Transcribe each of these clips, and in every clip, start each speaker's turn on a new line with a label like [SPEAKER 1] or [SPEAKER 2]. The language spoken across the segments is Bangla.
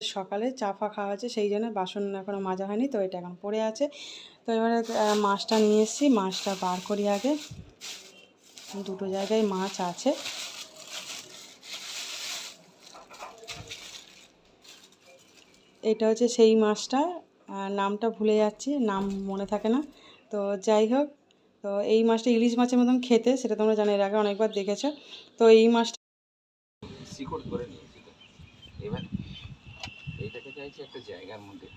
[SPEAKER 1] সকালে চা ফা খাওয়া হয়েছে, সেই জন্য বাসন এখনও মাজা হয়নি, তো এটা এখন পড়ে আছে। তো এবারে মাছটা নিয়ে এসেছি, মাছটা বার করি আগে। দুটো জায়গায় মাছ আছে। এটা হচ্ছে সেই মাছটা, নামটা ভুলে যাচ্ছি, নাম মনে থাকে না। তো যাই হোক, তো এই মাছটা ইলিশ মাছের মতন খেতে, সেটা তোমরা জানো, এর আগে অনেকবার দেখেছো। তো এই মাছটা
[SPEAKER 2] শিকড় করে নিয়েছি। এবার এইটাকে চাইছি একটা জায়গার মধ্যে।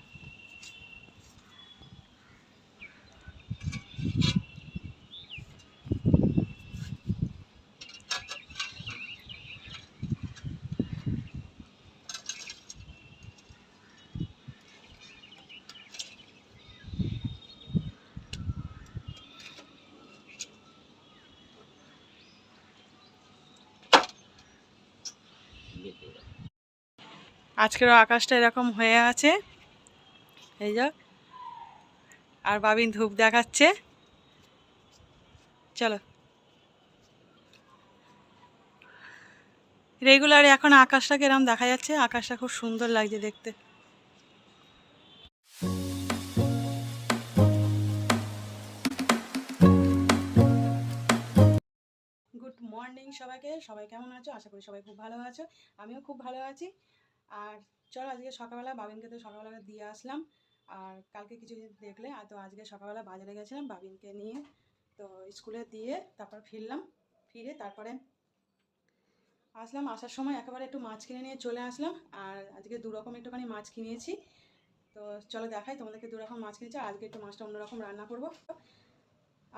[SPEAKER 1] আজকেরও আকাশটা এরকম হয়ে আছে, এই যা। আর বাবিন ধূপ দেখাচ্ছে। চলো, রেগুলার এখন আকাশটা কিরম দেখা যাচ্ছে, আকাশটা খুব সুন্দর লাগছে দেখতে। গুড মর্নিং সবাইকে, সবাই কেমন আছো? আশা করি সবাই খুব ভালো আছো, আমিও খুব ভালো আছি। আর চলো, আজকে সকালবেলা বাবিনকে তো সকালবেলা দিয়ে আসলাম। আর কালকে কিছু দেখলে, আর তো আজকে সকালবেলা বাজারে গেছিলাম বাবিনকে নিয়ে, তো স্কুলে দিয়ে তারপর ফিরে তারপরে আসলাম। আসার সময় একেবারে একটু মাছ কিনে নিয়ে চলে আসলাম। আর আজকে দুরকম একটুখানি মাছ কিনেছি। তো চলো দেখাই তোমাদেরকে, দুরকম মাছ কিনেছি। আর আজকে একটু মাছটা অন্যরকম রান্না করব।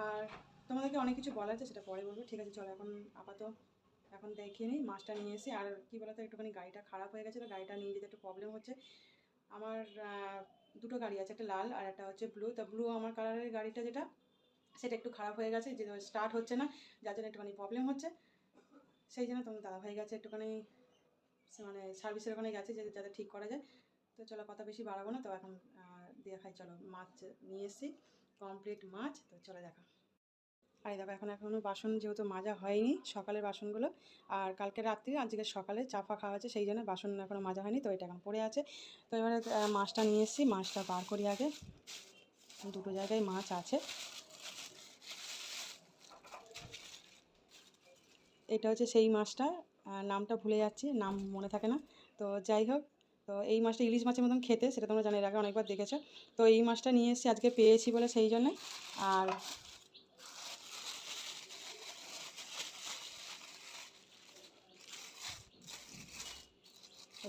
[SPEAKER 1] আর তোমাদেরকে অনেক কিছু বলার আছে, সেটা পরে বলবো, ঠিক আছে? চলো এখন দেখিয়ে নিই মাছটা নিয়ে এসে। আর কী বলতো, একটুখানি গাড়িটা খারাপ হয়ে গেছে, তো গাড়িটা নিয়ে যেতে একটু প্রবলেম হচ্ছে। আমার দুটো গাড়ি আছে, একটা লাল আর একটা হচ্ছে ব্লু। তা ব্লু আমার কালারের গাড়িটা যেটা, সেটা একটু খারাপ হয়ে গেছে, যে স্টার্ট হচ্ছে না, যার জন্য একটুখানি প্রবলেম হচ্ছে। সেই জন্য তোমার দাদা হয়ে গেছে একটুখানি, মানে সার্ভিসের ওখানে গেছে যে যাতে ঠিক করা যায়। তো চলো, কথা বেশি বাড়াবো না, তো এখন দেখাই। চলো, মাছ নিয়ে এসেছি, কমপ্লিট মাছ। তো চলো দেখা। আর দেখো, এখনও বাসন যেহেতু মাজা হয়নি, সকালের বাসনগুলো। আর কালকে রাত্রি আজকে সকালে চা ফা খাওয়া হয়েছে, সেই জন্য বাসন এখনও মাজা হয়নি, তো এটা এখন পড়ে আছে। তো এবারে মাছটা নিয়ে এসেছি, মাছটা বার করি আগে। দুটো জায়গায় মাছ আছে। এটা হচ্ছে সেই মাছটা, নামটা ভুলে যাচ্ছি, নাম মনে থাকে না। তো যাই হোক, তো এই মাছটা ইলিশ মাছের মতন খেতে, সেটা তোমরা জানো, এর আগে অনেকবার দেখেছো। তো এই মাছটা নিয়ে এসেছি, আজকে পেয়েছি বলে সেই জন্যে। আর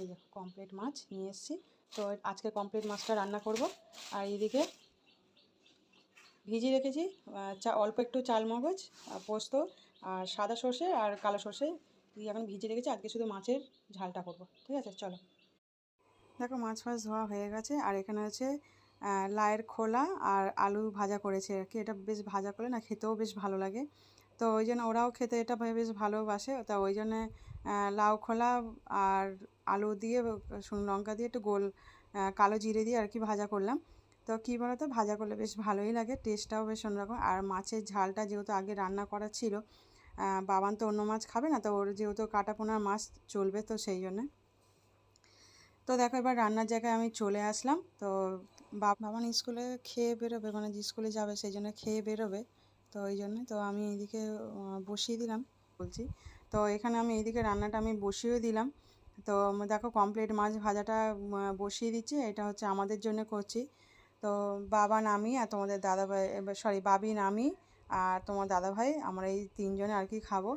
[SPEAKER 1] এই যে কমপ্লিট মাছ নিয়ে এসেছি। তো আজকে কমপ্লিট মাছটা রান্না করব। আর এইদিকে ভিজিয়ে রেখেছি অল্প একটু চাল মগজ, পোস্ত, আর সাদা সর্ষে আর কালো সর্ষে দিয়ে এখন ভিজিয়ে রেখেছি। আজকে শুধু মাছের ঝালটা করব, ঠিক আছে? চলো দেখো, মাছ ফাছ ধোয়া হয়ে গেছে। আর এখানে হচ্ছে লায়ের খোলা আর আলু ভাজা করেছে আর কি। এটা বেশ ভাজা করলে না খেতেও বেশ ভালো লাগে, তো ওই জন্য ওরাও খেতে এটা বেশ ভালোবাসে। তা ওই জন্যে লাউ খোলা আর আলু দিয়ে শুকনো লঙ্কা দিয়ে একটু গোল কালো জিরে দিয়ে আর কি ভাজা করলাম। তো কী বলো তো, ভাজা করলে বেশ ভালোই লাগে, টেস্টটাও বেশ অন্যরকম। আর মাছের ঝালটা যেহেতু আগে রান্না করা ছিল, বাবান তো অন্য মাছ খাবে না, তো ওর যেহেতু কাটা পোনার মাছ চলবে, তো সেই জন্যে। তো দেখো, এবার রান্নার জায়গায় আমি চলে আসলাম। তো বাবান স্কুলে খেয়ে বেরোবে, মানে যে স্কুলে যাবে সেই জন্য খেয়ে বেরোবে, তো ওই জন্য তো আমি এইদিকে বসিয়ে দিলাম বলছি। তো এখানে আমি এইদিকে রান্নাটা আমি বসিয়ে দিলাম। তো দেখো, কমপ্লিট মাছ ভাজাটা বসিয়ে দিচ্ছি। এটা হচ্ছে আমাদের জন্য করছি। তো বাবান, আমি আর তোমাদের দাদাভাই, সরি বাবিন, আমি আর তোমার দাদাভাই, আমরা এই তিনজনে আর কি খাবো।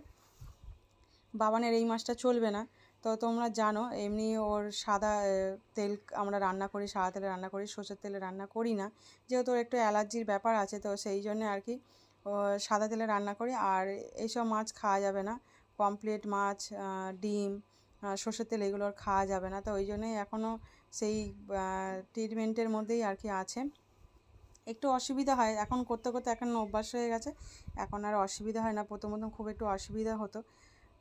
[SPEAKER 1] বাবানের এই মাছটা চলবে না। তো তোমরা জানো, এমনি ওর সাদা তেল আমরা রান্না করি, সাদা তেলে রান্না করি, সর্ষের তেলে রান্না করি না, যেহেতু ওর একটু অ্যালার্জির ব্যাপার আছে, তো সেই জন্যে আর কি সাদা তেলে রান্না করি। আর এইসব মাছ খাওয়া যাবে না, পমফ্রেট মাছ, ডিম, সর্ষের তেল, এগুলোর খাওয়া যাবে না। তো ওই জন্যই এখনও সেই ট্রিটমেন্টের মধ্যেই আর কি আছে। একটু অসুবিধা হয়, এখন করতে করতে এখন অভ্যাস হয়ে গেছে, এখন আর অসুবিধা হয় না। প্রথম প্রথম খুব একটু অসুবিধা হতো,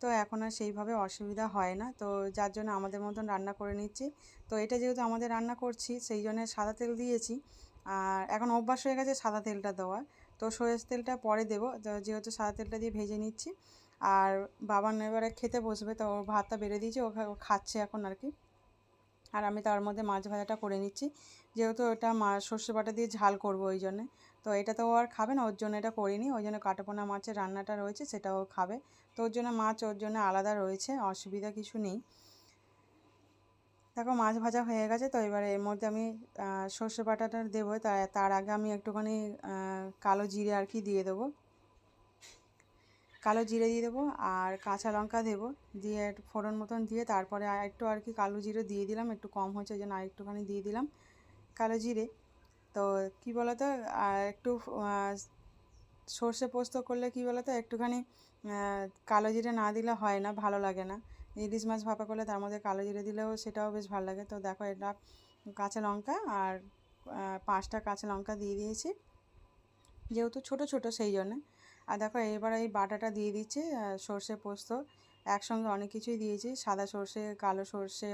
[SPEAKER 1] তো এখন আর সেইভাবে অসুবিধা হয় না। তো যার জন্য আমাদের মতন রান্না করে নিচ্ছি। তো এটা যেহেতু আমাদের রান্না করছি, সেই জন্য সাদা তেল দিয়েছি। আর এখন অভ্যাস হয়ে গেছে সাদা তেলটা দেওয়া, তো সরষের তেলটা পরে দেবো, তো যেহেতু সাদা তেলটা দিয়ে ভেজে নিচ্ছি। আর বাবান এবারে খেতে বসবে, তো ওর ভাতটা বেড়ে দিয়েছি, ও খাচ্ছে এখন আর কি। আর আমি তার মধ্যে মাছ ভাজাটা করে নিচ্ছি, যেহেতু ওটা সর্ষে বাটা দিয়ে ঝাল করব ওই জন্যে। তো এটা তো ও আর খাবে না, ওর জন্য এটা করিনি। ওই জন্য কাটাপোনা মাছের রান্নাটা রয়েছে, সেটাও খাবে। তো ওর জন্য মাছ ওর জন্য আলাদা রয়েছে, অসুবিধা কিছু নেই। দেখো মাছ ভাজা হয়ে গেছে। তো এবারে এর মধ্যে আমি সর্ষে বাটাটা দেবো। তার আগে আমি একটুখানি কালো জিরে আর কি দিয়ে দেবো, কালো জিরে দিয়ে দেবো আর কাঁচা লঙ্কা দেবো, দিয়ে একটু ফোড়ন মতন দিয়ে তারপরে আর একটু আর কি কালো জিরে দিয়ে দিলাম, একটু কম হয়েছে ওই জন্য আর একটুখানি দিয়ে দিলাম কালো জিরে। তো কী বলো তো, আর একটু সর্ষে পোস্ত করলে কী বলো তো, একটুখানি কালো জিরে না দিলে হয় না, ভালো লাগে না। ইলিশ মাছ ভাপা করলে তার মধ্যে কালো জিরে দিলেও সেটাও বেশ ভালো লাগে। তো দেখো এটা কাঁচা লঙ্কা আর 5টা কাঁচা লঙ্কা দিয়ে দিয়েছি, যেহেতু ছোট ছোট সেই জন্যে। আর দেখো এবার এই বাটাটা দিয়ে দিচ্ছি, সর্ষে পোস্ত একসঙ্গে অনেক কিছুই দিয়েছি, সাদা সর্ষে, কালো সর্ষে,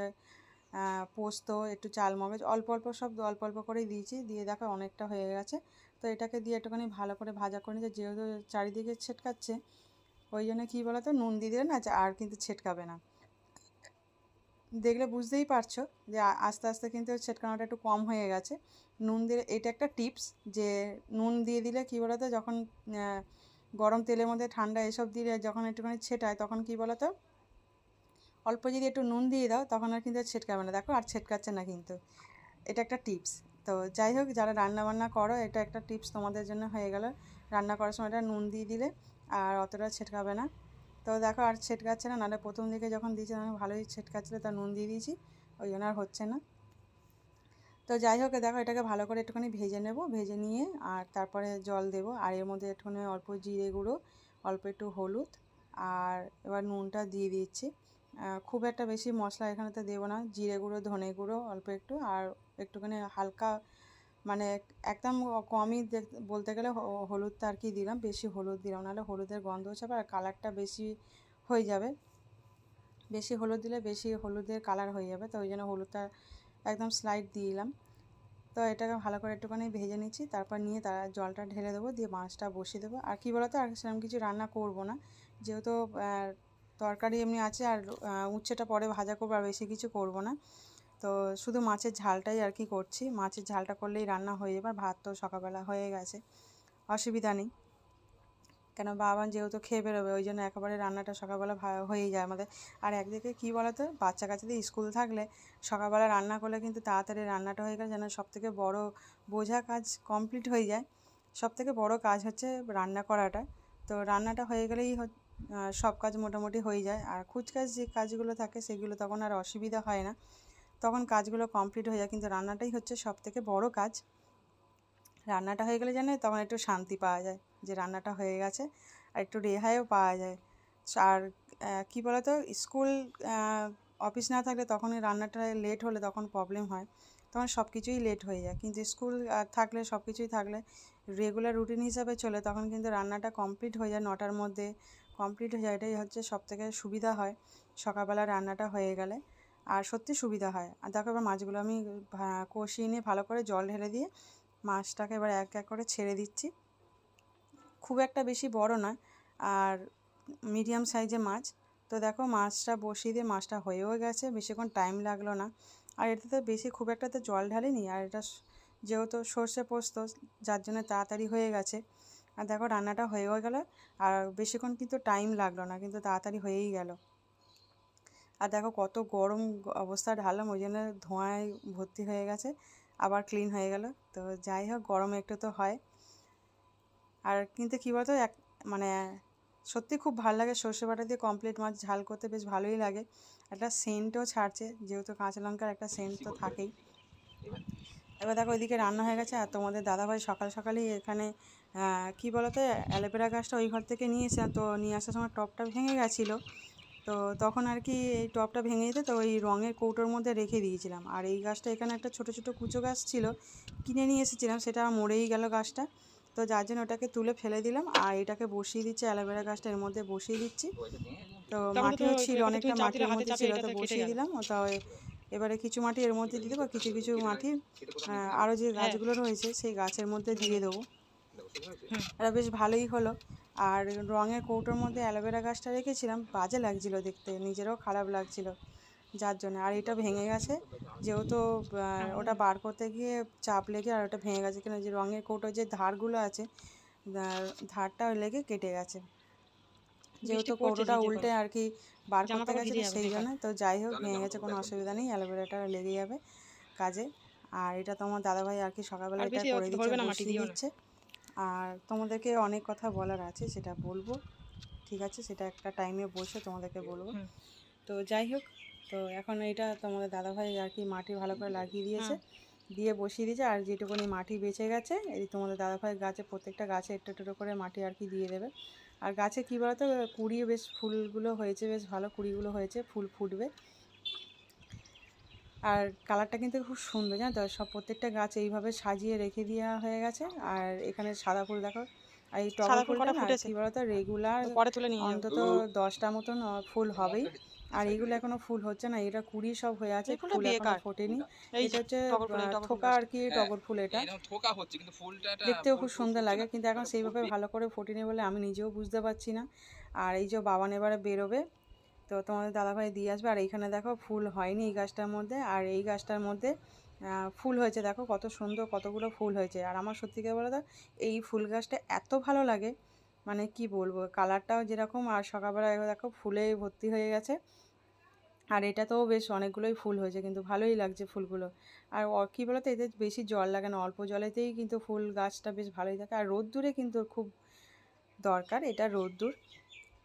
[SPEAKER 1] পোস্ত, একটু চাল মগজ, অল্প অল্প সব অল্প অল্প করেই দিয়েছি। দিয়ে দেখো অনেকটা হয়ে গেছে। তো এটাকে দিয়ে একটুখানি ভালো করে ভাজা করে নিতে, যেহেতু চারিদিকে ছেটকাচ্ছে ওই জন্য কী বলো তো, নুন দিয়ে দিলে না আর কিন্তু ছেটকাবে না। দেখলে বুঝতেই পারছো যে আস্তে আস্তে কিন্তু ছেটকানোটা একটু কম হয়ে গেছে। নুন দিয়ে, এটা একটা টিপস যে নুন দিয়ে দিলে কী বলো তো, যখন গরম তেলের মধ্যে ঠান্ডা এসব দিলে যখন একটুখানি ছেটায় তখন কী বলো তো, অল্প যদি একটু নুন দিয়ে দাও তখন আর কিন্তু ছেটকাবে না। দেখো আর ছেটকাচ্ছে না কিন্তু, এটা একটা টিপস। তো যাই হোক, যারা রান্না বান্না করো এটা একটা টিপস তোমাদের জন্য হয়ে গেল, রান্না করার সময় এটা নুন দিয়ে দিলে আর অতটা ছেটকাবে না। তো দেখো আর ছেটকাচ্ছে না, নাহলে প্রথম দিকে যখন দিয়েছি তখন ভালোই ছেটকাচ্ছিলো, তা নুন দিয়ে দিয়েছি ওই জন্য আর হচ্ছে না। তো যাই হোক দেখো এটাকে ভালো করে একটুখানি ভেজে নেব, ভেজে নিয়ে আর তারপরে জল দেব। আর এর মধ্যে একটুখানি অল্প জিরে গুঁড়ো, অল্প একটু হলুদ, আর এবার নুনটা দিয়ে দিচ্ছি। খুব একটা বেশি মশলা এখানে তো দেবো না, জিরে গুঁড়ো, ধনে গুঁড়ো অল্প একটু, আর একটুখানি হালকা মানে একদম কমই বলতে গেলে হলুদটা আর কি দিলাম, বেশি হলুদ দিলাম, নাহলে হলুদের গন্ধ ছাড়বে আর কালারটা বেশি হয়ে যাবে। বেশি হলুদ দিলে বেশি হলুদের কালার হয়ে যাবে, তো ওই জন্য হলুদটা একদম স্লাইড দিলাম। তো এটাকে ভালো করে একটুখানি ভেজে নিচ্ছি, তারপর নিয়ে তার জলটা ঢেলে দেবো, দিয়ে মাছটা বসিয়ে দেবো। আর কী বলতো, আর সেরকম কিছু রান্না করব না, যেহেতু তরকারি এমনি আছে, আর উচ্ছেটা পরে ভাজা করবো, আর বেশি কিছু করব না। তো শুধু মাছের ঝালটাই আর কি করছি, মাছের ঝালটা করলেই রান্না হয়ে যাবে। ভাত তো সকালবেলা হয়ে গেছে, অসুবিধা নেই। কেন বাবা যেহেতু খেয়ে বেরোবে ওই জন্য একেবারে রান্নাটা সকালবেলা হয়েই যায় আমাদের। আর একদিকে কী বলতো, বাচ্চা কাচ্চাদের স্কুল থাকলে সকালবেলা রান্না করলে কিন্তু তাড়াতাড়ি রান্নাটা হয়ে গেলে যেন সবথেকে বড় বোঝা কাজ কমপ্লিট হয়ে যায়। সবথেকে বড় কাজ হচ্ছে রান্না করাটা। তো রান্নাটা হয়ে গেলেই সব কাজ মোটামুটি হয়ে যায়। আর খুচকাজ যে কাজগুলো থাকে সেগুলো তখন আর অসুবিধা হয় না, তখন কাজগুলো কমপ্লিট হয়ে যায়। কিন্তু রান্নাটাই হচ্ছে সবথেকে বড় কাজ। রান্নাটা হয়ে গেলে জানো তখন একটু শান্তি পাওয়া যায় যে রান্নাটা হয়ে গেছে, আর একটু রেহাইও পাওয়া যায়। আর কী বলতো, স্কুল অফিস না থাকলে তখন রান্নাটা লেট হলে তখন প্রবলেম হয়, তখন সব কিছুই লেট হয়ে যায়। কিন্তু স্কুল থাকলে সব কিছুই থাকলে রেগুলার রুটিন হিসাবে চলে, তখন কিন্তু রান্নাটা কমপ্লিট হয়ে যায়, 9টার মধ্যে কমপ্লিট হয়ে যায়। এটাই হচ্ছে সবথেকে সুবিধা হয় সকালবেলা রান্নাটা হয়ে গেলে, আর সত্যি সুবিধা হয়। আর দেখো এবার মাছগুলো আমি কষিয়ে নিয়ে ভালো করে জল ঢেলে দিয়ে মাছটাকে এবার এক এক করে ছেড়ে দিচ্ছি। খুব একটা বেশি বড় নয়, আর মিডিয়াম সাইজের মাছ। তো দেখো মাছটা বসিয়ে দিয়ে মাছটা হয়েও গেছে, বেশিক্ষণ টাইম লাগলো না। আর এটাতে বেশি খুব একটা তো জল ঢালিনি, আর এটা যেহেতু সর্ষে পোস্ত যার জন্য তাড়াতাড়ি হয়ে গেছে। আর দেখো রান্নাটা হয়েও গেল, আর বেশিক্ষণ কিন্তু টাইম লাগলো না, কিন্তু তাড়াতাড়ি হয়েই গেল। আর দেখো কত গরম অবস্থা ঢাললাম, ওই জন্য ধোঁয়ায় ভর্তি হয়ে গেছে, আবার ক্লিন হয়ে গেল। তো যাই হোক, গরম একটু তো হয়। আর কিন্তু কী বলতো, মানে সত্যি খুব ভালো লাগে সর্ষে বাটা দিয়ে কমপ্লিট মাছ ঝাল করতে, বেশ ভালোই লাগে। একটা সেন্টও ছাড়ছে, যেহেতু কাঁচা লঙ্কার একটা সেন্ট তো থাকেই। এবার দেখো ওইদিকে রান্না হয়ে গেছে, আর তোমাদের দাদাভাই সকাল সকালই এখানে কী বলতো, অ্যালোভেরা গাছটা ওই ঘর থেকে নিয়েছে, তো নিয়ে আসার সময় টবটা ভেঙে গেছিলো। তো তখন আর কি এই টবটা ভেঙে যেতে, তো ওই রঙের কৌটোর মধ্যে রেখে দিয়েছিলাম। আর এই গাছটা এখানে একটা ছোটো ছোটো কুচো গাছ ছিল, কিনে নিয়ে এসেছিলাম, সেটা মরেই গেল গাছটা। তো যার জন্য ওটাকে তুলে ফেলে দিলাম, আর এটাকে বসিয়ে দিচ্ছি, অ্যালোভেরা গাছটা এর মধ্যে বসিয়ে দিচ্ছি। তো মাটিও ছিল, অনেকটা মাটির মধ্যে ছিল, তো বসিয়ে দিলাম। তো এবারে কিছু মাটি এর মধ্যে দিয়ে দেবো, কিছু কিছু মাটি আরও যে গাছগুলো রয়েছে সেই গাছের মধ্যে দিয়ে দেবো। এটা বেশ ভালোই হলো। আর রঙের কৌটোর মধ্যে অ্যালোভেরা গাছটা রেখেছিলাম, বাজে লাগছিলো দেখতে, নিজেরও খারাপ লাগছিলো। যার জন্য। আর এটা ভেঙে গেছে যেহেতু ওটা বার করতে গিয়ে চাপ লেগে আর ওটা ভেঙে গেছে, কেন যে রঙের কৌটোর যে ধারগুলো আছে ধারটা লেগে কেটে গেছে, যেহেতু কৌটোটা উল্টে আর কি বার করতে গেছে তো সেই জন্য। তো যাই হোক ভেঙে গেছে, কোনো অসুবিধা নেই, অ্যালোভেরাটা লেগে যাবে কাজে। আর এটা তো আমার দাদাভাই আর কি সকালবেলা এটা করে দিচ্ছে, বসিয়ে দিচ্ছে। আর তোমাদেরকে অনেক কথা বলার আছে, সেটা বলবো, ঠিক আছে, সেটা একটা টাইমে বসে তোমাদেরকে বলবো। তো যাই হোক, তো এখন এটা তোমাদের দাদাভাই আর কি মাটি ভালো করে লাগিয়ে দিয়েছে, দিয়ে বসিয়ে দিয়েছে। আর যেটুকুনি মাটি বেঁচে গেছে এই তোমাদের দাদাভাই গাছে, প্রত্যেকটা গাছে একটু একটু করে মাটি আর কি দিয়ে দেবে। আর গাছে কী বলতো, কুড়ি বেশ ফুলগুলো হয়েছে, বেশ ভালো কুড়িগুলো হয়েছে, ফুল ফুটবে। আর কালারটা কিন্তু খুব সুন্দর, জানো তো, সব প্রত্যেকটা গাছ এইভাবে সাজিয়ে রেখে দেওয়া হয়ে গেছে। আর এখানে সাদা ফুল দেখো, আর এই টগর ফুলটা না কী বলতো রেগুলার অন্তত 10টা মতন ফুল হবেই। আর এইগুলো এখনো ফুল হচ্ছে না, এটা কুড়ি সব হয়ে আছে, ফুল এখনো ফোটেনি। এটা হচ্ছে থোকা আর কি টগর ফুল, এটা
[SPEAKER 2] থোকা হচ্ছে কিন্তু ফুলটা
[SPEAKER 1] দেখতেও খুব সুন্দর লাগে, কিন্তু এখন সেইভাবে ভালো করে ফোটেনি বলে আমি নিজেও বুঝতে পারছি না। আর এই যে বাবান এবারে বেরোবে, তো তোমাদের দাদাভাই দিয়ে আসবে। আর এইখানে দেখো ফুল হয়নি এই গাছটার মধ্যে, আর এই গাছটার মধ্যে ফুল হয়েছে, দেখো কত সুন্দর কতগুলো ফুল হয়েছে। আর আমার সত্যিকার বলে তো এই ফুল গাছটা এত ভালো লাগে, মানে কি বলবো, কালারটাও যেরকম, আর সকালবেলা দেখো ফুলে ভর্তি হয়ে গেছে। আর এটাতেও বেশ অনেকগুলোই ফুল হয়েছে, কিন্তু ভালোই লাগছে ফুলগুলো। আর কী বলতো, এতে বেশি জল লাগে না, অল্প জলেতেই কিন্তু ফুল গাছটা বেশ ভালোই থাকে। আর রোদ্দুরে কিন্তু খুব দরকার, এটা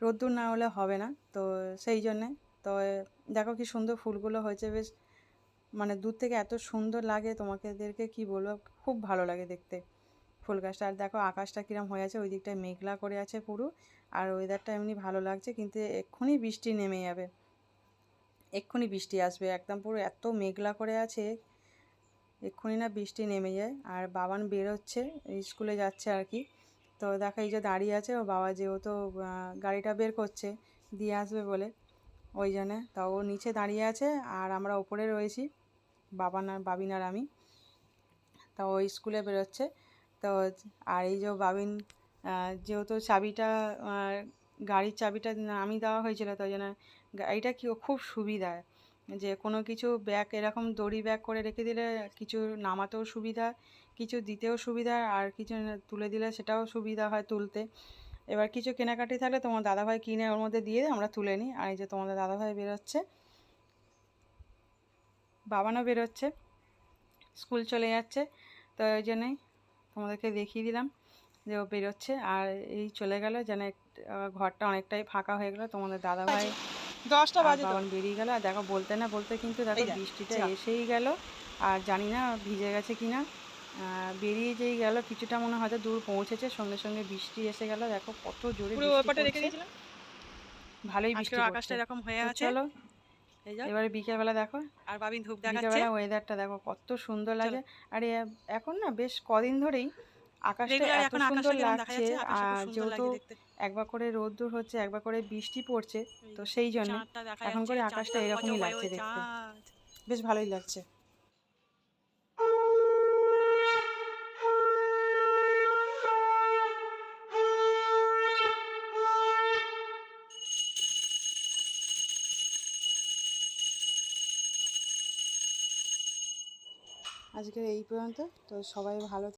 [SPEAKER 1] রোদ্দুর না হলে হবে না, তো সেই জন্যে। তো দেখো কি সুন্দর ফুলগুলো হয়েছে, বেশ মানে দূর থেকে এত সুন্দর লাগে, তোমাদেরকে কি বলবো, খুব ভালো লাগে দেখতে ফুল গাছটা। আর দেখো আকাশটা কিরম হয়ে আছে, ওই দিকটায় মেঘলা করে আছে পুরো। আর ওয়েদারটা এমনি ভালো লাগছে, কিন্তু এক্ষুনি বৃষ্টি নেমে যাবে, এক্ষুনি বৃষ্টি আসবে, একদম পুরো এত মেঘলা করে আছে, এক্ষুনি না বৃষ্টি নেমে যায়। আর বাবান বেরোচ্ছে, স্কুলে যাচ্ছে আর কি। তো দেখো এই যে দাঁড়িয়ে আছে, ও বাবা যেহেতু গাড়িটা বের করছে দিয়ে আসবে বলে, ওই জন্যে তা ও নিচে দাঁড়িয়ে আছে, আর আমরা ওপরে রয়েছি, বাবিন আর আমি। তা ও স্কুলে বেরোচ্ছে। তো আর এই যে বাবিন যেহেতু চাবিটা গাড়ির চাবিটা আমি দেওয়া হয়েছিল, তো ওই জন্য গাড়িটা কি খুব সুবিধা, যে কোনো কিছু ব্যাগ এরকম দড়ি ব্যাগ করে রেখে দিলে কিছু নামাতেও সুবিধা, কিছু দিতেও সুবিধা, আর কিছু তুলে দিলে সেটাও সুবিধা হয় তুলতে। এবার কিছু কেনাকাটি থাকলে তোমার দাদাভাই কিনে ওর মধ্যে দিয়ে আমরা তুলে নিই। আর এই যে তোমাদের দাদাভাই বেরোচ্ছে, বাবানও বেরোচ্ছে, স্কুল চলে যাচ্ছে। তো ওই জন্যই তোমাদেরকে দেখিয়ে দিলাম যে ও বেরোচ্ছে। আর এই চলে গেল, যেন ঘরটা অনেকটাই ফাঁকা হয়ে গেলো, তোমাদের দাদাভাই 10টা বাজে বাবান বেরিয়ে গেল। আর দেখো বলতে না বলতে কিন্তু দেখো বৃষ্টিটা এসেই গেল, আর জানি না ভিজে গেছে কিনা, বেরিয়ে যেই গেল কিছুটা মনে হয়তো দূর পৌঁছেছে, সঙ্গে সঙ্গে বৃষ্টি এসে গেল, দেখো কত জোরে বৃষ্টি পড়ছে, ভালোই বৃষ্টি পড়ছে। আকাশটা এরকম হয়ে আছে। চলো এবারে বিকেলবেলা দেখো, আর বাবিন ধূপ দেখাচ্ছে, বিকেলবেলা ওয়েদারটা দেখো কত সুন্দর লাগে। আর এখন না বেশ কদিন ধরেই আকাশটা এত সুন্দর লাগছে, আর যেহেতু একবার করে রোদ্দুর হচ্ছে একবার করে বৃষ্টি পড়ছে, তো সেই জন্য এখন করে আকাশটা এরকমই লাগছে দেখতে, বেশ ভালোই লাগছে। আজকে এই পর্যন্ত, তো সবাই ভালো